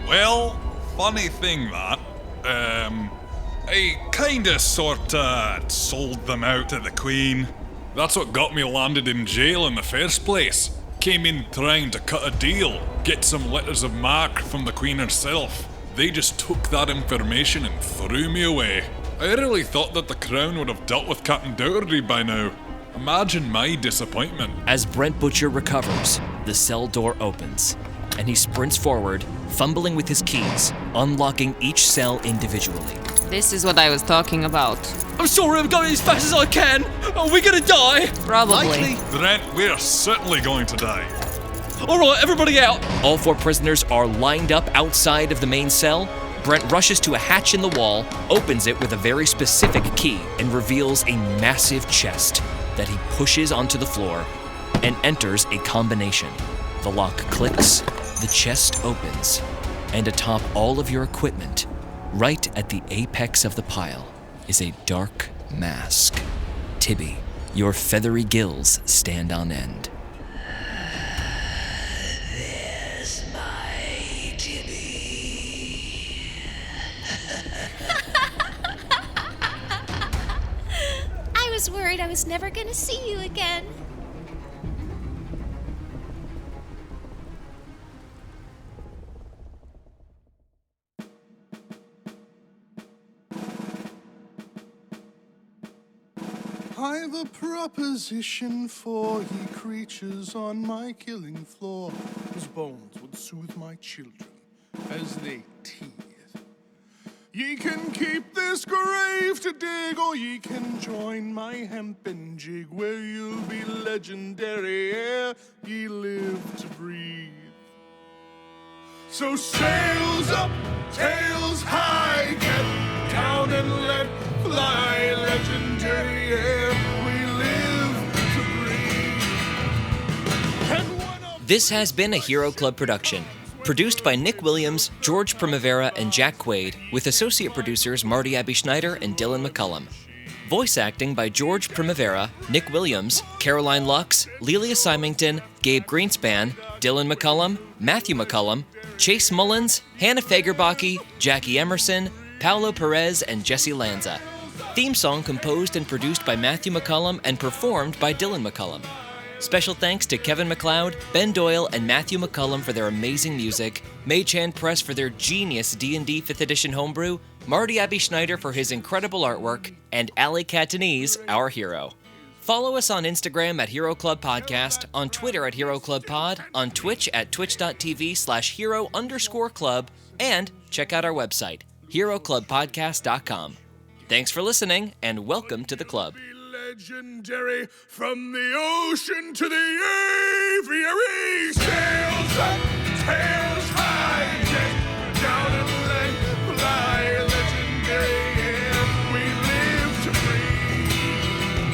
Well, funny thing that. I kinda sorta sold them out to the Queen. That's what got me landed in jail in the first place. Came in trying to cut a deal, get some letters of marque from the Queen herself. They just took that information and threw me away. I really thought that the Crown would have dealt with Captain Dougherty by now. Imagine my disappointment. As Brent Butcher recovers, the cell door opens, and he sprints forward, fumbling with his keys, unlocking each cell individually. This is what I was talking about. I'm sorry, I'm going as fast as I can. Are we gonna die? Probably. Brent, we're certainly going to die. All right, everybody out. All 4 prisoners are lined up outside of the main cell. Brent rushes to a hatch in the wall, opens it with a very specific key, and reveals a massive chest that he pushes onto the floor and enters a combination. The lock clicks, the chest opens, and atop all of your equipment, right at the apex of the pile, is a dark mask. Tibby, your feathery gills stand on end. There's my Tibby. I was worried I was never gonna see you again. I've a proposition for ye creatures on my killing floor, whose bones would soothe my children as they teethe. Ye can keep this grave to dig, or ye can join my hempen jig, where you'll be legendary ere ye live to breathe. So sails up, tails high, get down and let fly, legendary ere we live to breathe. This has been a Hero Club production. Produced by Nick Williams, George Primavera, and Jack Quaid, with associate producers Marty Abbey Schneider and Dylan McCollum. Voice acting by George Primavera, Nick Williams, Caroline Lux, Lelia Symington, Gabe Greenspan, Dylan McCollum, Matthew McCollum, Chase Mullins, Hannah Fagerbakke, Jackie Emerson, Paolo Perez, and Jessie Lanza. Theme song composed and produced by Matthew McCollum and performed by Dylan McCollum. Special thanks to Kevin MacLeod, Ben Doyle, and Matthew McCollum for their amazing music, Mage-Hand Press for their genius D&D 5th edition homebrew, Marty Abbey Schneider for his incredible artwork, and Ali Catanese, our hero. Follow us on Instagram at Hero Club Podcast, on Twitter at Hero Club Pod, on Twitch at twitch.tv/hero_club, and check out our website, heroclubpodcast.com. Thanks for listening, and welcome to the club. Legendary from the ocean to the aviary. Sails up, tails high, get down and let fly. Legendary, yeah, we live to breathe.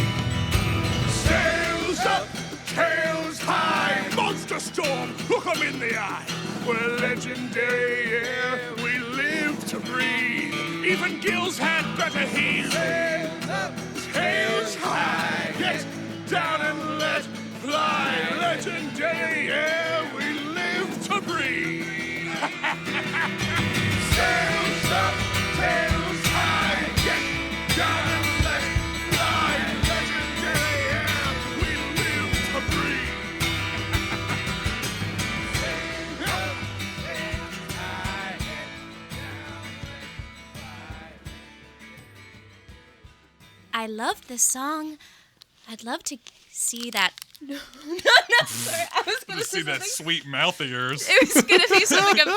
Sails up, tails high, monster storm, look 'em in the eye. We're legendary, yeah, we live to breathe. Even gills had better heed. Sails up, tails high, get down and let fly. Legendary, yeah, we live to breathe. Sails up, tails high, get down and let fly. Legendary, yeah, we live to breathe. Sails up, tails high, get down and fly. I love this song. I'd love to see that. No, sorry. I was going to see that sweet mouth of yours. It was going to be something.